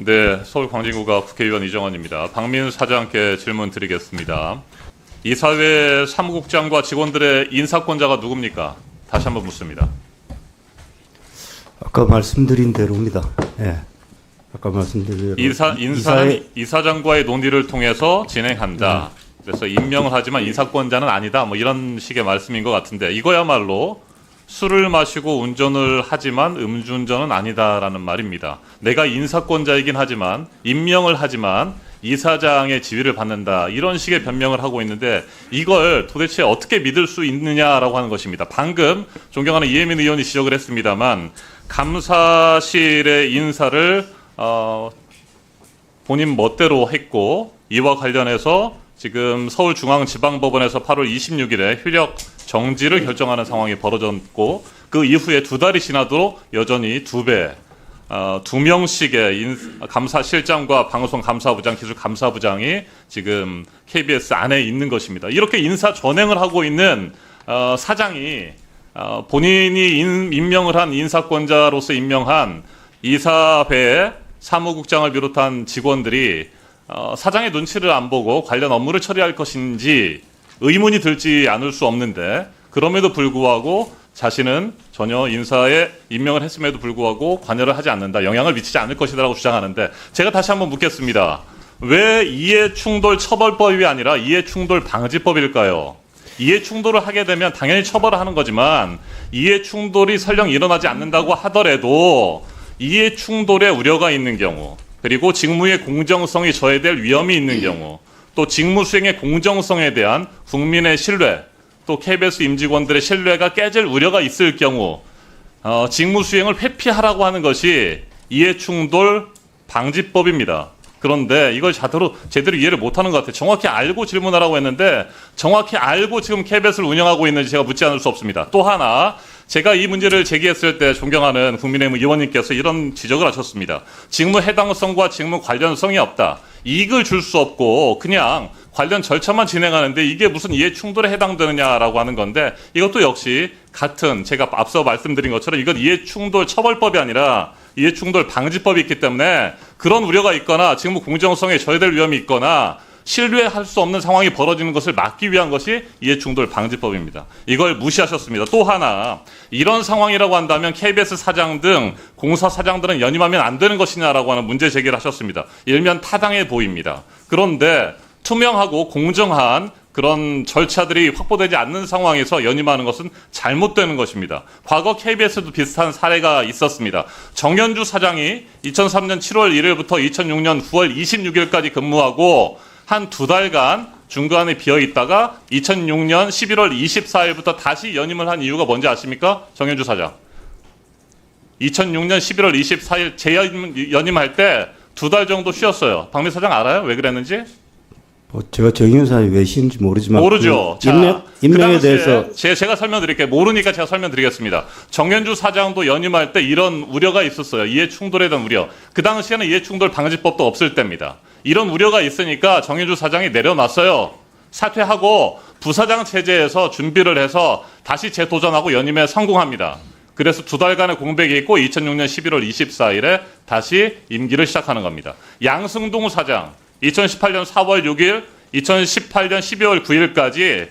네, 서울 광진구가 국회의원 이정원입니다. 박민수 사장께 질문 드리겠습니다. 이사회 사무국장과 직원들의 인사권자가 누굽니까? 다시 한번 묻습니다. 아까 말씀드린 대로입니다. 예. 아까 말씀드린 대로 인사는 이사장과의 논의를 통해서 진행한다. 그래서 임명을 하지만 인사권자는 아니다. 뭐 이런 식의 말씀인 것 같은데 이거야말로 술을 마시고 운전을 하지만 음주운전은 아니다라는 말입니다. 내가 인사권자이긴 하지만 임명을 하지만 이사장의 지위를 받는다. 이런 식의 변명을 하고 있는데 이걸 도대체 어떻게 믿을 수 있느냐라고 하는 것입니다. 방금 존경하는 이혜민 의원이 지적을 했습니다만 감사실의 인사를 본인 멋대로 했고 이와 관련해서 지금 서울중앙지방법원에서 8월 26일에 효력 정지를 결정하는 상황이 벌어졌고 그 이후에 2달이 지나도 여전히 2배, 2명씩의 감사실장과 방송감사부장, 기술감사부장이 지금 KBS 안에 있는 것입니다. 이렇게 인사 전횡을 하고 있는 사장이 본인이 임명을 한 인사권자로서 임명한 이사회의 사무국장을 비롯한 직원들이 사장의 눈치를 안 보고 관련 업무를 처리할 것인지 의문이 들지 않을 수 없는데 그럼에도 불구하고 자신은 전혀 인사에 임명을 했음에도 불구하고 관여를 하지 않는다. 영향을 미치지 않을 것이라고 주장하는데 제가 다시 한번 묻겠습니다. 왜 이해충돌 처벌법이 아니라 이해충돌 방지법일까요? 이해충돌을 하게 되면 당연히 처벌을 하는 거지만 이해충돌이 설령 일어나지 않는다고 하더라도 이해충돌의 우려가 있는 경우 그리고 직무의 공정성이 저해될 위험이 있는 경우 또 직무 수행의 공정성에 대한 국민의 신뢰 또 KBS 임직원들의 신뢰가 깨질 우려가 있을 경우 직무 수행을 회피하라고 하는 것이 이해충돌 방지법입니다. 그런데 이걸 제대로 이해를 못하는 것 같아요. 정확히 알고 질문하라고 했는데 정확히 알고 지금 KBS를 운영하고 있는지 제가 묻지 않을 수 없습니다. 또 하나 제가 이 문제를 제기했을 때 존경하는 국민의힘 의원님께서 이런 지적을 하셨습니다. 직무 해당성과 직무 관련성이 없다. 이익을 줄 수 없고 그냥 관련 절차만 진행하는데 이게 무슨 이해 충돌에 해당되느냐라고 하는 건데 이것도 역시 같은 제가 앞서 말씀드린 것처럼 이건 이해 충돌 처벌법이 아니라 이해 충돌 방지법이 있기 때문에 그런 우려가 있거나 직무 공정성에 저해될 위험이 있거나 신뢰할 수 없는 상황이 벌어지는 것을 막기 위한 것이 이해충돌 방지법입니다. 이걸 무시하셨습니다. 또 하나 이런 상황이라고 한다면 KBS 사장 등 공사 사장들은 연임하면 안 되는 것이냐라고 하는 문제 제기를 하셨습니다. 일면 타당해 보입니다. 그런데 투명하고 공정한 그런 절차들이 확보되지 않는 상황에서 연임하는 것은 잘못되는 것입니다. 과거 KBS도 비슷한 사례가 있었습니다. 정현주 사장이 2003년 7월 1일부터 2006년 9월 26일까지 근무하고 한 2달간 중간에 비어 있다가 2006년 11월 24일부터 다시 연임을 한 이유가 뭔지 아십니까? 정현주 사장. 2006년 11월 24일 재연임할 때 2달 정도 쉬었어요. 박민수 사장 알아요? 왜 그랬는지? 제가 정윤 사장이 왜 쉬는지 모르지만 모르죠. 임명에 대해서 제가 설명드릴게요. 모르니까 제가 설명드리겠습니다. 정현주 사장도 연임할 때 이런 우려가 있었어요. 이해 충돌에 대한 우려. 그 당시에는 이해 충돌 방지법도 없을 때입니다. 이런 우려가 있으니까 정현주 사장이 내려놨어요. 사퇴하고 부사장 체제에서 준비를 해서 다시 재도전하고 연임에 성공합니다. 그래서 2달간의 공백이 있고 2006년 11월 24일에 다시 임기를 시작하는 겁니다. 양승동 사장 2018년 4월 6일, 2018년 12월 9일까지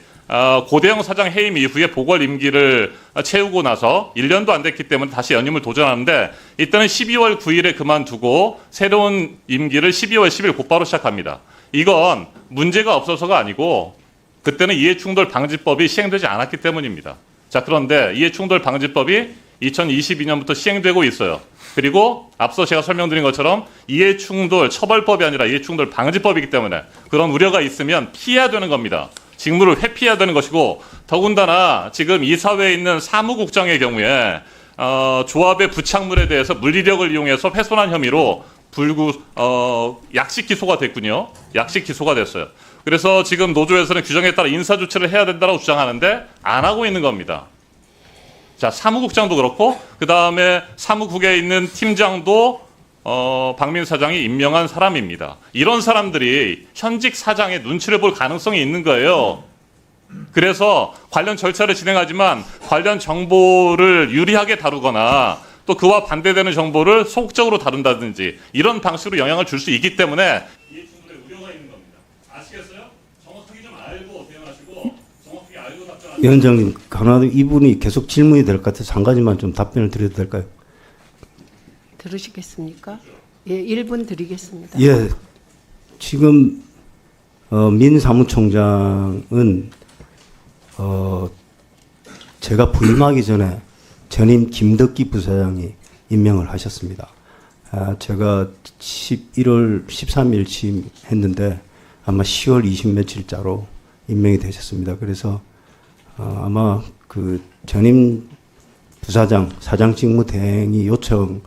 고대영 사장 해임 이후에 보궐 임기를 채우고 나서 1년도 안 됐기 때문에 다시 연임을 도전하는데 이때는 12월 9일에 그만두고 새로운 임기를 12월 10일 곧바로 시작합니다. 이건 문제가 없어서가 아니고 그때는 이해충돌 방지법이 시행되지 않았기 때문입니다. 자, 그런데 이해충돌 방지법이 2022년부터 시행되고 있어요. 그리고 앞서 제가 설명드린 것처럼 이해충돌 처벌법이 아니라 이해충돌 방지법이기 때문에 그런 우려가 있으면 피해야 되는 겁니다. 직무를 회피해야 되는 것이고 더군다나 지금 이사회에 있는 사무국장의 경우에 조합의 부착물에 대해서 물리력을 이용해서 훼손한 혐의로 약식 기소가 됐군요. 약식 기소가 됐어요. 그래서 지금 노조에서는 규정에 따라 인사조치를 해야 된다고 주장하는데 안 하고 있는 겁니다. 자, 사무국장도 그렇고 그 다음에 사무국에 있는 팀장도 박민수 사장이 임명한 사람입니다. 이런 사람들이 현직 사장의 눈치를 볼 가능성이 있는 거예요. 그래서 관련 절차를 진행하지만 관련 정보를 유리하게 다루거나 또 그와 반대되는 정보를 소극적으로 다룬다든지 이런 방식으로 영향을 줄 수 있기 때문에 이해 충돌의 우려가 있는 겁니다. 아시겠어요? 정확하게 좀 알고 대응하시고 정확하게 알고 답변하시고. 위원장님, 하나 이분이 계속 질문이 될 것 같아서 한 가지만 좀 답변을 드려도 될까요? 들으시겠습니까? 예, 1분 드리겠습니다. 예, 지금 민 사무총장은 제가 부임하기 전에 전임 김덕기 부사장이 임명을 하셨습니다. 제가 11월 13일 취임했는데 아마 10월 20 며칠자로 임명이 되셨습니다. 그래서 아마 그 전임 부사장, 사장 직무 대행이 요청을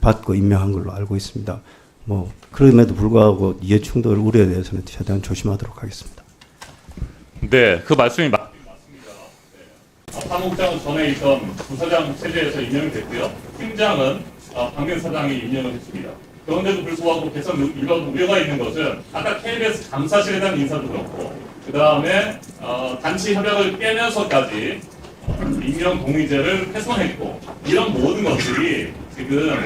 받고 임명한 걸로 알고 있습니다. 뭐 그럼에도 불구하고 이해 충돌 우려에 대해서는 최대한 조심하도록 하겠습니다. 네, 그 말씀이 맞습니다. 사무국장은 전에 있던 부사장 체제에서 임명이 됐고요. 팀장은 박민 사장이 임명을 했습니다. 그런데도 불구하고 계속 이런 우려가 있는 것은 아까 KBS 감사실에 대한 인사도 그렇고 그 다음에 단체 협약을 깨면서까지 임명 동의제를 훼손했고 이런 모든 것들이 지금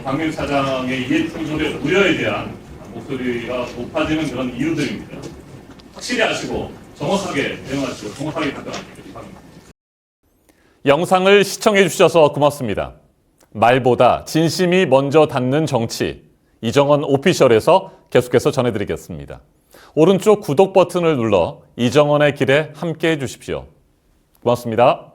박민 사장의 이해 충돌의 우려에 대한 목소리가 높아지는 그런 이유들입니다. 확실히 아시고 정확하게 대응하시고 정확하게 답변하시기 바랍니다. 영상을 시청해 주셔서 고맙습니다. 말보다 진심이 먼저 닿는 정치, 이정헌 오피셜에서 계속해서 전해드리겠습니다. 오른쪽 구독 버튼을 눌러 이정헌의 길에 함께해 주십시오. 고맙습니다.